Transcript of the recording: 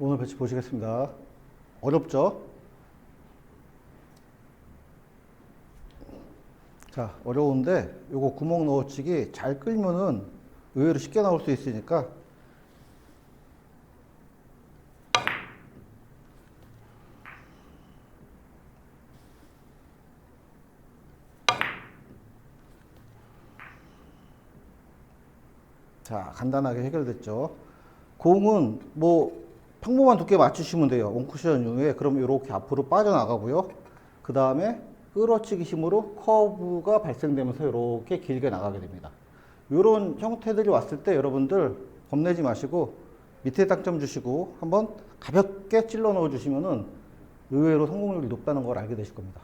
오늘 배치 보시겠습니다. 어렵죠? 자, 어려운데 요거 구멍 넣어치기 잘 끌면은 의외로 쉽게 나올 수 있으니까 자, 간단하게 해결됐죠. 공은 뭐 평범한 두께 맞추시면 돼요. 원쿠션 이후에. 그럼 이렇게 앞으로 빠져나가고요. 그 다음에 끌어치기 힘으로 커브가 발생되면서 이렇게 길게 나가게 됩니다. 이런 형태들이 왔을 때 여러분들 겁내지 마시고 밑에 당점 주시고 한번 가볍게 찔러 넣어 주시면은 의외로 성공률이 높다는 걸 알게 되실 겁니다.